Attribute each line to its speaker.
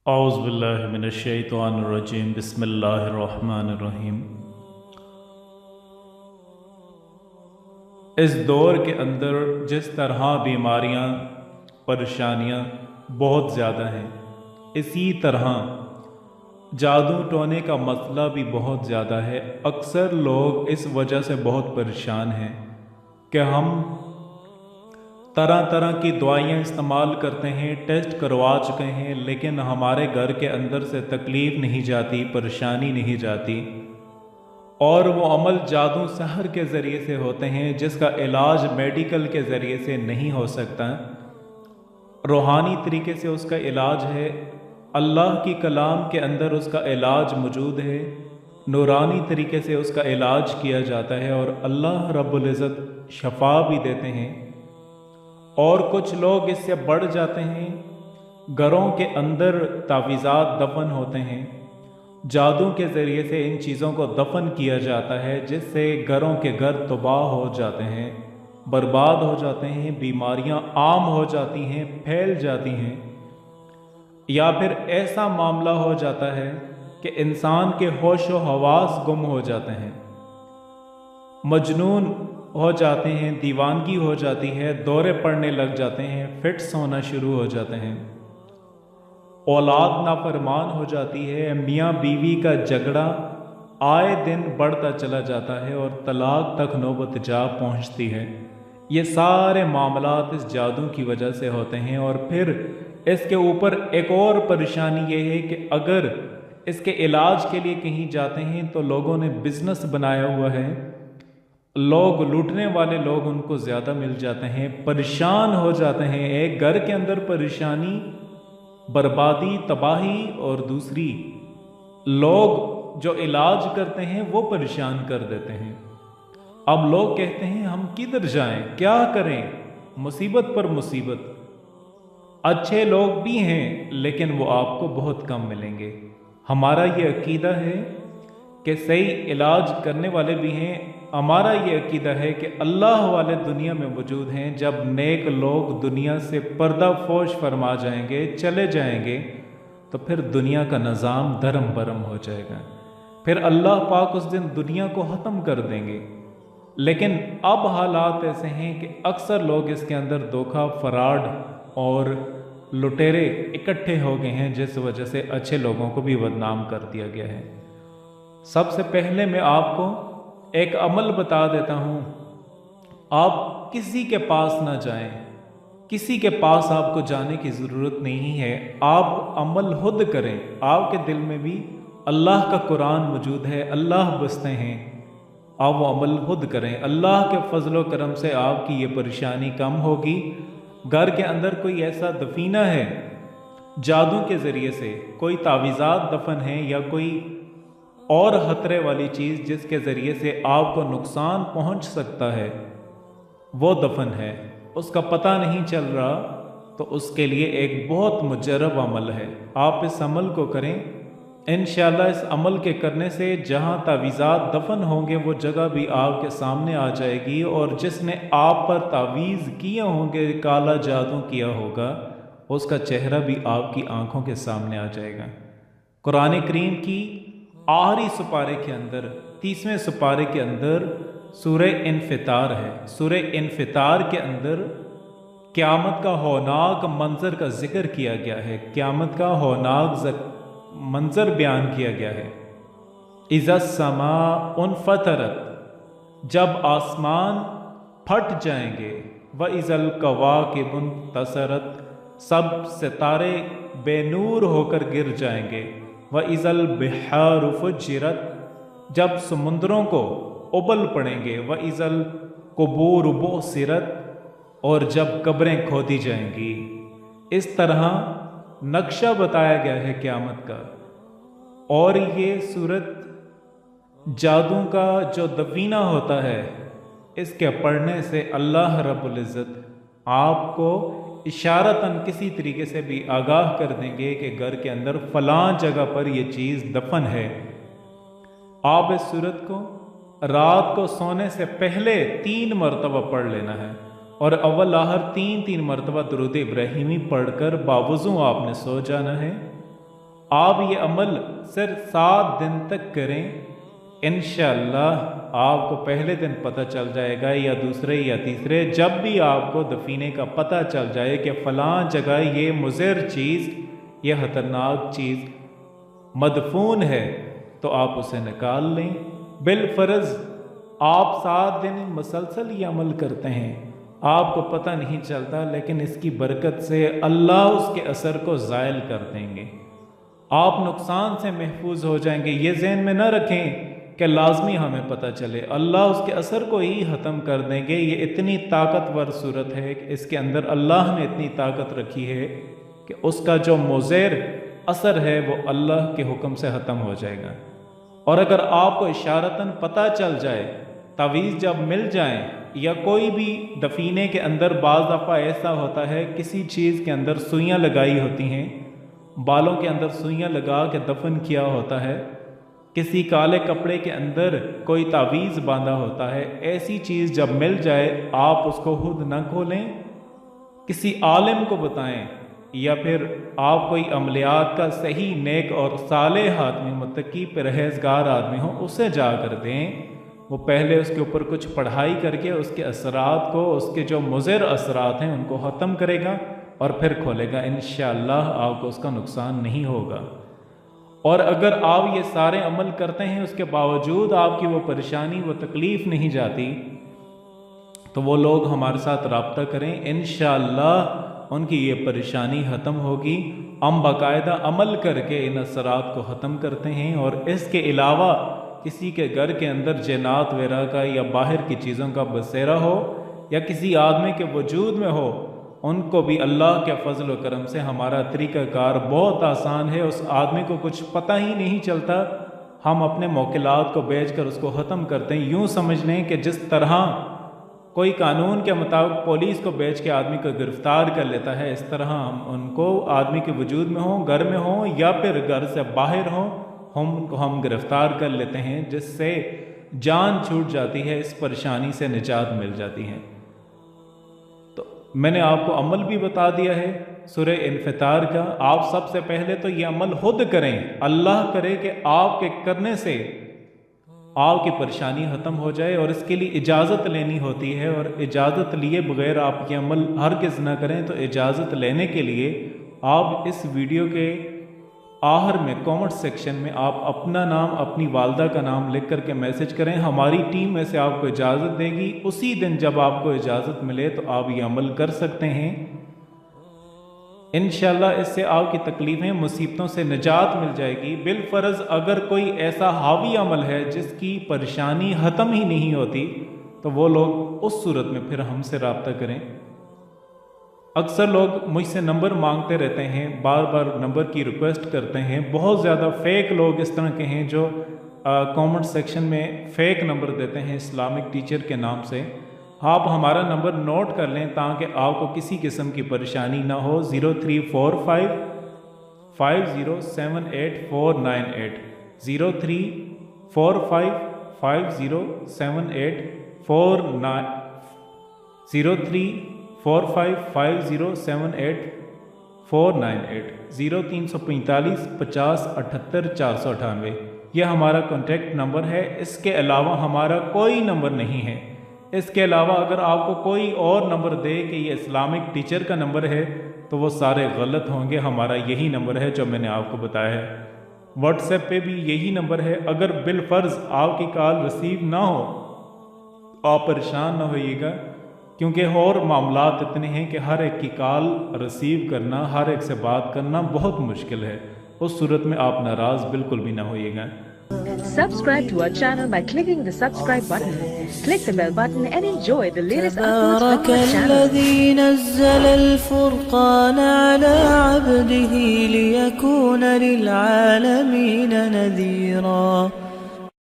Speaker 1: اعوذ باللہ من الشیطان الرجیم بسم اللہ الرحمن الرحیم۔ اس دور کے اندر جس طرح بیماریاں پریشانیاں بہت زیادہ ہیں، اسی طرح جادو ٹونے کا مسئلہ بھی بہت زیادہ ہے۔ اکثر لوگ اس وجہ سے بہت پریشان ہیں کہ ہم طرح طرح کی دوائیاں استعمال کرتے ہیں، ٹیسٹ کروا چکے ہیں، لیکن ہمارے گھر کے اندر سے تکلیف نہیں جاتی، پریشانی نہیں جاتی، اور وہ عمل جادو سحر کے ذریعے سے ہوتے ہیں جس کا علاج میڈیکل کے ذریعے سے نہیں ہو سکتا۔ روحانی طریقے سے اس کا علاج ہے، اللہ کی کلام کے اندر اس کا علاج موجود ہے، نورانی طریقے سے اس کا علاج کیا جاتا ہے، اور اللہ رب العزت شفا بھی دیتے ہیں۔ اور کچھ لوگ اس سے بڑھ جاتے ہیں، گھروں کے اندر تعویذات دفن ہوتے ہیں، جادو کے ذریعے سے ان چیزوں کو دفن کیا جاتا ہے، جس سے گھروں کے گھر تباہ ہو جاتے ہیں، برباد ہو جاتے ہیں، بیماریاں عام ہو جاتی ہیں، پھیل جاتی ہیں، یا پھر ایسا معاملہ ہو جاتا ہے کہ انسان کے ہوش و حواس گم ہو جاتے ہیں، مجنون ہو جاتے ہیں، دیوانگی ہو جاتی ہے، دورے پڑنے لگ جاتے ہیں، فٹس ہونا شروع ہو جاتے ہیں، اولاد نافرمان ہو جاتی ہے، میاں بیوی کا جھگڑا آئے دن بڑھتا چلا جاتا ہے اور طلاق تک نوبت جا پہنچتی ہے۔ یہ سارے معاملات اس جادو کی وجہ سے ہوتے ہیں۔ اور پھر اس کے اوپر ایک اور پریشانی یہ ہے کہ اگر اس کے علاج کے لیے کہیں جاتے ہیں تو لوگوں نے بزنس بنایا ہوا ہے، لوگ لوٹنے والے لوگ ان کو زیادہ مل جاتے ہیں، پریشان ہو جاتے ہیں، ایک گھر کے اندر پریشانی، بربادی، تباہی، اور دوسری لوگ جو علاج کرتے ہیں وہ پریشان کر دیتے ہیں۔ اب لوگ کہتے ہیں ہم کدھر جائیں، کیا کریں، مصیبت پر مصیبت۔ اچھے لوگ بھی ہیں لیکن وہ آپ کو بہت کم ملیں گے۔ ہمارا یہ عقیدہ ہے کہ صحیح علاج کرنے والے بھی ہیں، ہمارا یہ عقیدہ ہے کہ اللہ والے دنیا میں موجود ہیں۔ جب نیک لوگ دنیا سے پردہ فوش فرما جائیں گے، چلے جائیں گے، تو پھر دنیا کا نظام دھرم برم ہو جائے گا، پھر اللہ پاک اس دن دنیا کو ختم کر دیں گے۔ لیکن اب حالات ایسے ہیں کہ اکثر لوگ اس کے اندر دھوکہ، فراڈ اور لٹیرے اکٹھے ہو گئے ہیں، جس وجہ سے اچھے لوگوں کو بھی بدنام کر دیا گیا ہے۔ سب سے پہلے میں آپ کو ایک عمل بتا دیتا ہوں، آپ کسی کے پاس نہ جائیں، کسی کے پاس آپ کو جانے کی ضرورت نہیں ہے، آپ عمل خود کریں۔ آپ کے دل میں بھی اللہ کا قرآن موجود ہے، اللہ بستے ہیں، آپ وہ عمل خود کریں، اللہ کے فضل و کرم سے آپ کی یہ پریشانی کم ہوگی۔ گھر کے اندر کوئی ایسا دفینہ ہے جادو کے ذریعے سے، کوئی تعویذات دفن ہے یا کوئی اور خطرے والی چیز جس کے ذریعے سے آپ کو نقصان پہنچ سکتا ہے، وہ دفن ہے، اس کا پتہ نہیں چل رہا، تو اس کے لیے ایک بہت مجرب عمل ہے، آپ اس عمل کو کریں۔ انشاءاللہ اس عمل کے کرنے سے جہاں تعویذات دفن ہوں گے وہ جگہ بھی آپ کے سامنے آ جائے گی، اور جس نے آپ پر تعویذ کیے ہوں گے، کالا جادو کیا ہوگا، اس کا چہرہ بھی آپ کی آنکھوں کے سامنے آ جائے گا۔ قرآن کریم کی آخری سپارے کے اندر، 30ویں سپارے کے اندر سورہ انفطار ہے، سورہ انفطار کے اندر قیامت کا ہولناک منظر کا ذکر کیا گیا ہے، قیامت کا ہولناک منظر بیان کیا گیا ہے۔ اذا السماء انفطرت، جب آسمان پھٹ جائیں گے، وَإِذَا الْكَوَاكِبُ انتثرت، سب ستارے بے نور ہو کر گر جائیں گے، وَإِذَا الْبِحَارُ فُجِّرَتْ، جب سمندروں کو ابل پڑیں گے، وَإِذَا الْقُبُورُ بُعْثِرَتْ، اور جب قبریں کھودی جائیں گی۔ اس طرح نقشہ بتایا گیا ہے قیامت کا، اور یہ صورت جادو کا جو دفینہ ہوتا ہے، اس کے پڑھنے سے اللہ رب العزت آپ کو اشارتاً کسی طریقے سے بھی آگاہ کر دیں گے کہ گھر کے اندر فلاں جگہ پر یہ چیز دفن ہے۔ آپ اس صورت کو رات کو سونے سے پہلے 3 مرتبہ پڑھ لینا ہے، اور اول آخر 3 مرتبہ درود ابراہیمی پڑھ کر باوضو آپ نے سو جانا ہے۔ آپ یہ عمل صرف 7 دن تک کریں، انشاءاللہ آپ کو پہلے دن پتہ چل جائے گا یا دوسرے یا تیسرے، جب بھی آپ کو دفینے کا پتہ چل جائے کہ فلاں جگہ یہ مضر چیز، یہ خطرناک چیز مدفون ہے، تو آپ اسے نکال لیں۔ بالفرض آپ 7 دن مسلسل یہ عمل کرتے ہیں، آپ کو پتہ نہیں چلتا، لیکن اس کی برکت سے اللہ اس کے اثر کو زائل کر دیں گے، آپ نقصان سے محفوظ ہو جائیں گے۔ یہ ذہن میں نہ رکھیں کہ لازمی ہمیں پتہ چلے، اللہ اس کے اثر کو ہی ختم کر دیں گے۔ یہ اتنی طاقتور صورت ہے کہ اس کے اندر اللہ نے اتنی طاقت رکھی ہے کہ اس کا جو مضر اثر ہے وہ اللہ کے حکم سے ختم ہو جائے گا۔ اور اگر آپ کو اشارتاً پتہ چل جائے، تعویذ جب مل جائیں یا کوئی بھی دفینے کے اندر، بعض دفعہ ایسا ہوتا ہے کسی چیز کے اندر سوئیاں لگائی ہوتی ہیں، بالوں کے اندر سوئیاں لگا کے دفن کیا ہوتا ہے، کسی کالے کپڑے کے اندر کوئی تعویذ باندھا ہوتا ہے، ایسی چیز جب مل جائے آپ اس کو خود نہ کھولیں، کسی عالم کو بتائیں، یا پھر آپ کوئی عملیات کا صحیح نیک اور صالح آدمی، متقی پرہیزگار آدمی ہو، اسے جا کر دیں، وہ پہلے اس کے اوپر کچھ پڑھائی کر کے اس کے اثرات کو، اس کے جو مضر اثرات ہیں ان کو ختم کرے گا اور پھر کھولے گا، انشاءاللہ آپ کو اس کا نقصان نہیں ہوگا۔ اور اگر آپ یہ سارے عمل کرتے ہیں، اس کے باوجود آپ کی وہ پریشانی، وہ تکلیف نہیں جاتی، تو وہ لوگ ہمارے ساتھ رابطہ کریں، انشاءاللہ ان کی یہ پریشانی ختم ہوگی۔ ہم باقاعدہ عمل کر کے ان اثرات کو ختم کرتے ہیں۔ اور اس کے علاوہ کسی کے گھر کے اندر جنات وغیرہ کا یا باہر کی چیزوں کا بسیرا ہو، یا کسی آدمی کے وجود میں ہو، ان کو بھی اللہ کے فضل و کرم سے ہمارا طریقہ کار بہت آسان ہے۔ اس آدمی کو کچھ پتہ ہی نہیں چلتا، ہم اپنے موکلات کو بیچ کر اس کو ختم کرتے ہیں۔ یوں سمجھ لیں کہ جس طرح کوئی قانون کے مطابق پولیس کو بیچ کے آدمی کو گرفتار کر لیتا ہے، اس طرح ہم ان کو آدمی کے وجود میں ہوں، گھر میں ہوں یا پھر گھر سے باہر ہوں، ہم گرفتار کر لیتے ہیں، جس سے جان چھوٹ جاتی ہے، اس پریشانی سے نجات مل جاتی ہے۔ تو میں نے آپ کو عمل بھی بتا دیا ہے سورہ انفطار کا۔ آپ سب سے پہلے تو یہ عمل خود کریں، اللہ کرے کہ آپ کے کرنے سے آپ کی پریشانی ختم ہو جائے، اور اس کے لیے اجازت لینی ہوتی ہے، اور اجازت لیے بغیر آپ یہ عمل ہرگز نہ کریں۔ تو اجازت لینے کے لیے آپ اس ویڈیو کے آخر میں کامنٹ سیکشن میں آپ اپنا نام، اپنی والدہ کا نام لکھ کر کے میسج کریں، ہماری ٹیم میں سے آپ کو اجازت دے گی۔ اسی دن جب آپ کو اجازت ملے تو آپ یہ عمل کر سکتے ہیں، انشاءاللہ اس سے آپ کی تکلیفیں، مصیبتوں سے نجات مل جائے گی۔ بالفرض اگر کوئی ایسا حاوی عمل ہے جس کی پریشانی ختم ہی نہیں ہوتی، تو وہ لوگ اس صورت میں پھر ہم سے رابطہ کریں۔ اکثر لوگ مجھ سے نمبر مانگتے رہتے ہیں، بار بار نمبر کی ریکویسٹ کرتے ہیں۔ بہت زیادہ فیک لوگ اس طرح کے ہیں جو کامنٹ سیکشن میں فیک نمبر دیتے ہیں اسلامک ٹیچر کے نام سے۔ آپ ہمارا نمبر نوٹ کر لیں تاکہ آپ کو کسی قسم کی پریشانی نہ ہو۔ 0345 5078 0345 5078 0345 50 78 498 یہ ہمارا کانٹیکٹ نمبر ہے۔ اس کے علاوہ ہمارا کوئی نمبر نہیں ہے۔ اس کے علاوہ اگر آپ کو کوئی اور نمبر دے کہ یہ اسلامک ٹیچر کا نمبر ہے تو وہ سارے غلط ہوں گے۔ ہمارا یہی نمبر ہے جو میں نے آپ کو بتایا ہے۔ واٹس ایپ پہ بھی یہی نمبر ہے۔ اگر بالفرض آپ کی کال ریسیو نہ ہو، آپ پریشان نہ ہوئیے گا، کیونکہ اور معاملات اتنے ہیں کہ ہر ایک کی کال ریسیو کرنا، ہر ایک سے بات کرنا بہت مشکل ہے۔ اس صورت میں آپ ناراض بالکل بھی نہ ہوئیے گا۔
Speaker 2: Subscribe to our channel by clicking the subscribe button. Click the bell button and enjoy the latest uploads from our channel.
Speaker 3: الذي نزل الفرقان على عبده ليكون للعالمين نذيرا